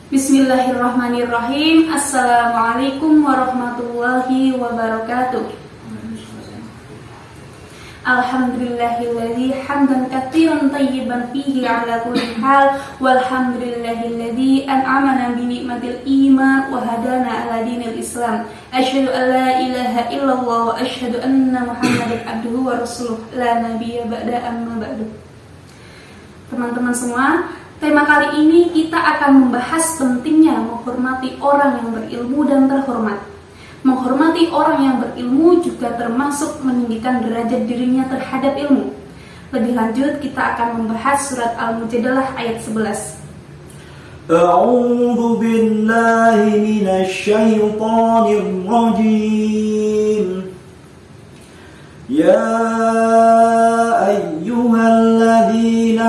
Bismillahirrahmanirrahim. Assalamualaikum warahmatullahi wabarakatuh. Alhamdulillahilladzi hamdan katsiran thayyiban fihi ala kulli hal walhamdulillahilladzi an'amana bi ni'matil iman wa hadana ala dinil Islam. Asyhadu an la ilaha illallah wa asyhadu anna Muhammadan abduhu wa rasuluh la nabiyya ba'da amma ba'du. Teman-teman semua, tema kali ini kita akan membahas pentingnya menghormati orang yang berilmu dan terhormat. Menghormati orang yang berilmu juga termasuk meninggikan derajat dirinya terhadap ilmu. Lebih lanjut, kita akan membahas surat Al-Mujadalah ayat 11. A'udzu billahi minasy syaithanir rajim. Ya ayyuhalladzina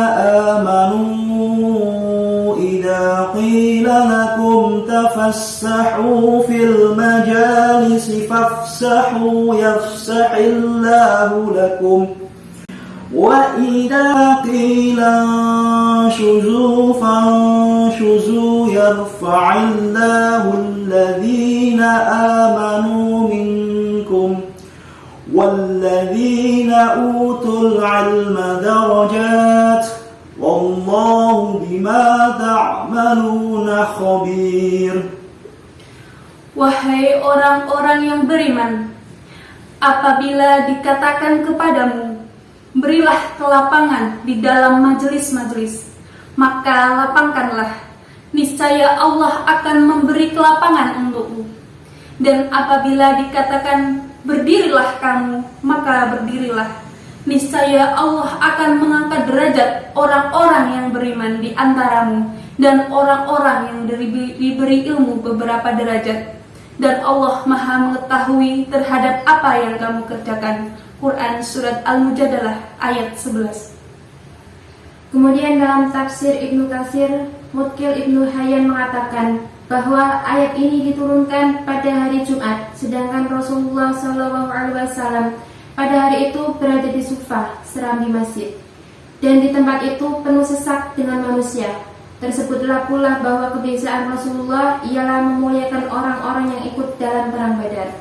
amanu qila lakum tafassahu fil majalisi fafsahu yafsahillahu lakum wa idza qila shuzu fanshuzu yarfa'illahu alladhina amanu minkum walladzina utul 'ilma darajat wallahu bima ta'maluna khabir. Wahai orang-orang yang beriman, apabila dikatakan kepadamu, berilah kelapangan di dalam majelis-majelis, maka lapangkanlah, niscaya Allah akan memberi kelapangan untukmu. Dan apabila dikatakan berdirilah kamu, maka berdirilah, niscaya Allah akan mengangkat derajat orang-orang yang beriman di antaramu dan orang-orang yang diberi ilmu beberapa derajat. Dan Allah Maha mengetahui terhadap apa yang kamu kerjakan. Quran Surat Al-Mujadalah ayat 11. Kemudian dalam tafsir Ibnu Katsir, Mutkil Ibnu Hayyan mengatakan bahwa ayat ini diturunkan pada hari Jumat, sedangkan Rasulullah SAW pada hari itu berada di Sufah, serambi masjid, dan di tempat itu penuh sesak dengan manusia. Tersebutlah pula bahwa kebiasaan Rasulullah ialah memuliakan orang-orang yang ikut dalam perang Badar,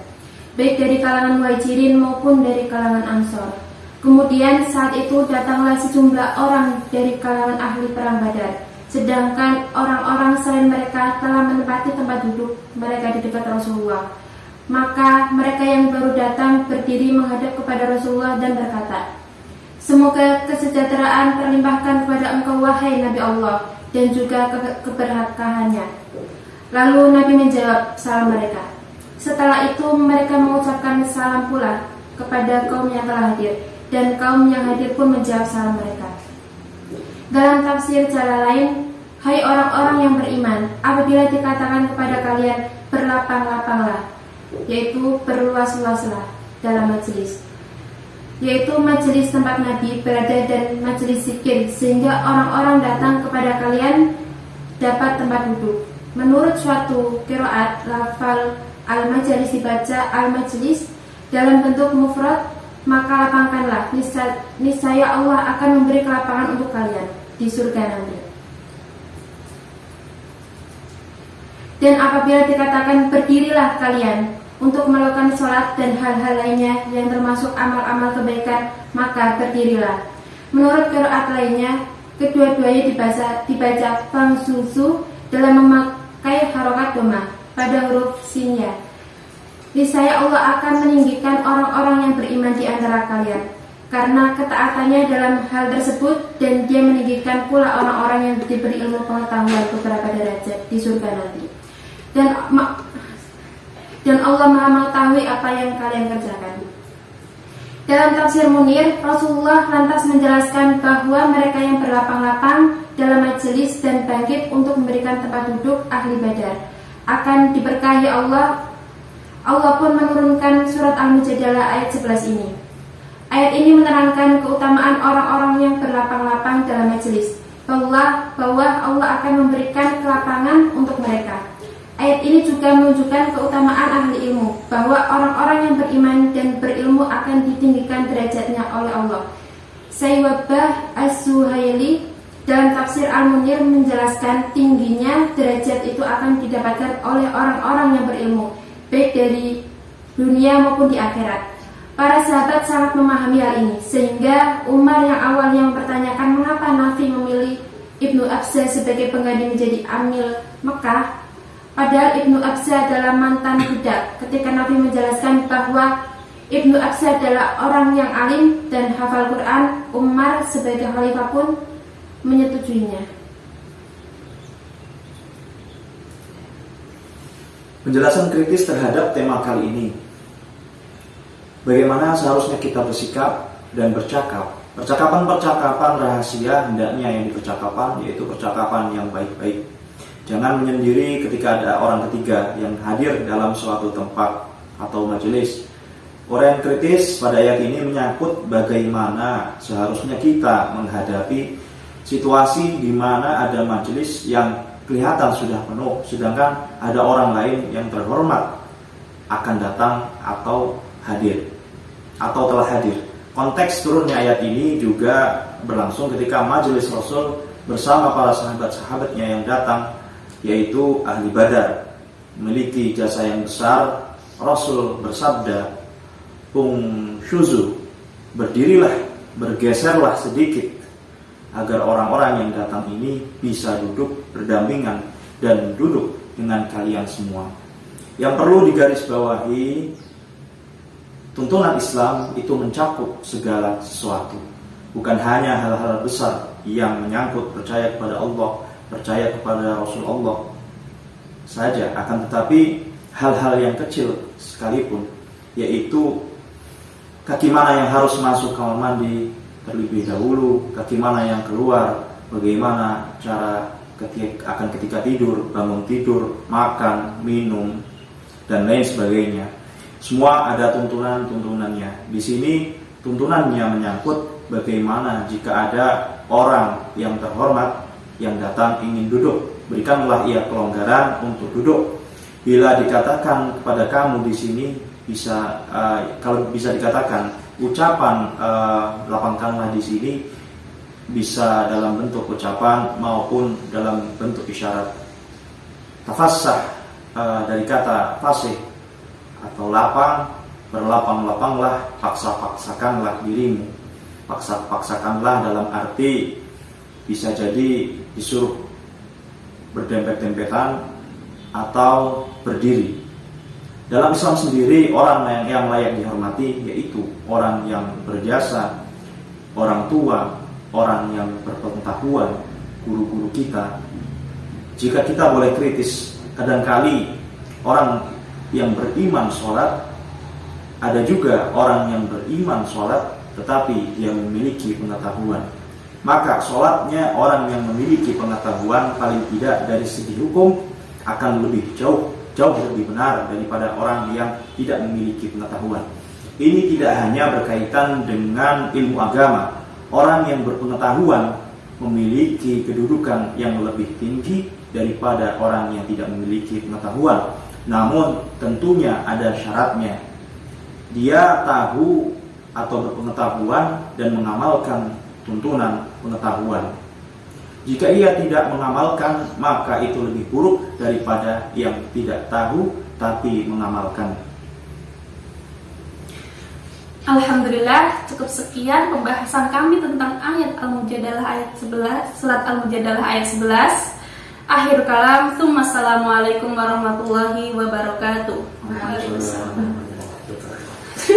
baik dari kalangan Muhajirin maupun dari kalangan Ansor. Kemudian saat itu datanglah sejumlah orang dari kalangan ahli perang Badar, sedangkan orang-orang selain mereka telah menempati tempat duduk mereka di dekat Rasulullah. Maka mereka yang baru datang berdiri menghadap kepada Rasulullah dan berkata, "Semoga kesejahteraan terlimpahkan kepada engkau wahai Nabi Allah, dan juga keberkahannya." Lalu Nabi menjawab salam mereka. Setelah itu mereka mengucapkan salam pula kepada kaum yang telah hadir, dan kaum yang hadir pun menjawab salam mereka. Dalam tafsir Jalalain, hai orang-orang yang beriman, apabila dikatakan kepada kalian berlapang-lapanglah, yaitu berluas-luaslah dalam majelis, yaitu majelis tempat Nabi berada dan majelis zikir, sehingga orang-orang datang kepada kalian dapat tempat duduk. Menurut suatu qiraat, lafal al-majalis dibaca al-majlis dalam bentuk mufrad, maka lapangkanlah, niscaya Allah akan memberi kelapangan untuk kalian di surga nanti. Dan apabila dikatakan berdirilah kalian untuk melakukan sholat dan hal-hal lainnya yang termasuk amal-amal kebaikan, maka berdirilah. Menurut qiraat lainnya, kedua-duanya dibaca fangsusu dalam memakai harokat dhamma pada huruf sinnya. Niscaya Allah akan meninggikan orang-orang yang beriman di antara kalian karena ketaatannya dalam hal tersebut, dan Dia meninggikan pula orang-orang yang diberi ilmu pengetahuan beberapa derajat di surga nanti. Dan Allah Maha mengetahui apa yang kalian kerjakan. Dalam tafsir Munir, Rasulullah lantas menjelaskan bahwa mereka yang berlapang-lapang dalam majelis dan bangkit untuk memberikan tempat duduk ahli Badar akan diberkahi Allah. Allah pun menurunkan surat Al-Mujadalah ayat 11 ini. Ayat ini menerangkan keutamaan orang-orang yang berlapang-lapang dalam majelis, bahwa Allah akan memberikan kelapangan untuk mereka. Ayat ini juga menunjukkan keutamaan ahli ilmu, bahwa orang-orang yang beriman dan berilmu akan ditinggikan derajatnya oleh Allah. Sayyid As-Suhaili Dalam tafsir Al-Munir menjelaskan tingginya derajat itu akan didapatkan oleh orang-orang yang berilmu, baik dari dunia maupun di akhirat. Para sahabat sangat memahami hal ini, sehingga Umar yang awalnya mempertanyakan mengapa Nafi memilih Ibnu Abza sebagai pengganti menjadi Amil Mekah, padahal Ibnu Abza adalah mantan budak. Ketika Nafi menjelaskan bahwa Ibnu Abza adalah orang yang alim dan hafal Quran, Umar sebagai khalifah pun menyetujuinya. Penjelasan kritis terhadap tema kali ini. Bagaimana seharusnya kita bersikap dan bercakap. Percakapan-percakapan rahasia hendaknya yang dipercakapan yaitu percakapan yang baik-baik. Jangan menyendiri ketika ada orang ketiga yang hadir dalam suatu tempat atau majelis. Uraian kritis pada ayat ini menyangkut bagaimana seharusnya kita menghadapi situasi di mana ada majelis yang kelihatan sudah penuh, sedangkan ada orang lain yang terhormat akan datang atau hadir atau telah hadir. Konteks turunnya ayat ini juga berlangsung ketika majelis Rasul bersama para sahabat-sahabatnya yang datang, yaitu ahli Badar, memiliki jasa yang besar. Rasul bersabda, "Syuzu, berdirilah, bergeserlah sedikit agar orang-orang yang datang ini bisa duduk berdampingan dan duduk dengan kalian semua." Yang perlu digarisbawahi, tuntunan Islam itu mencakup segala sesuatu, bukan hanya hal-hal besar yang menyangkut percaya kepada Allah, percaya kepada Rasulullah saja, akan tetapi hal-hal yang kecil sekalipun, yaitu kaki mana yang harus masuk kamar mandi terlebih dahulu, kaki mana yang keluar, bagaimana cara ketika tidur, bangun tidur, makan, minum, dan lain sebagainya. Semua ada tuntunannya. Di sini tuntunannya menyangkut bagaimana jika ada orang yang terhormat yang datang ingin duduk, berikanlah ia kelonggaran untuk duduk. Bila dikatakan kepada kamu di sini kalau bisa dikatakan ucapan lapangkanlah di sini bisa dalam bentuk ucapan maupun dalam bentuk isyarat. Tafassah dari kata fasih atau lapang, berlapang-lapanglah, paksa-paksakanlah dirimu. Paksa-paksakanlah dalam arti bisa jadi disuruh berdempet-dempetan atau berdiri. Dalam Islam sendiri, orang yang layak dihormati yaitu orang yang berjasa, orang tua, orang yang berpengetahuan, guru-guru kita. Jika kita boleh kritis, kadangkali orang yang beriman sholat, ada juga orang yang beriman sholat tetapi dia memiliki pengetahuan. Maka sholatnya orang yang memiliki pengetahuan paling tidak dari segi hukum akan lebih jauh lebih benar daripada orang yang tidak memiliki pengetahuan. Ini tidak hanya berkaitan dengan ilmu agama. Orang yang berpengetahuan memiliki kedudukan yang lebih tinggi daripada orang yang tidak memiliki pengetahuan. Namun tentunya ada syaratnya. Dia tahu atau berpengetahuan dan mengamalkan tuntunan pengetahuan. Jika ia tidak mengamalkan, maka itu lebih buruk daripada yang tidak tahu tapi mengamalkan. Alhamdulillah, cukup sekian pembahasan kami tentang ayat Al-Mujadalah ayat 11, surat Al-Mujadalah ayat 11. Akhir kalam, assalamualaikum warahmatullahi wabarakatuh. Waalaikumsalam.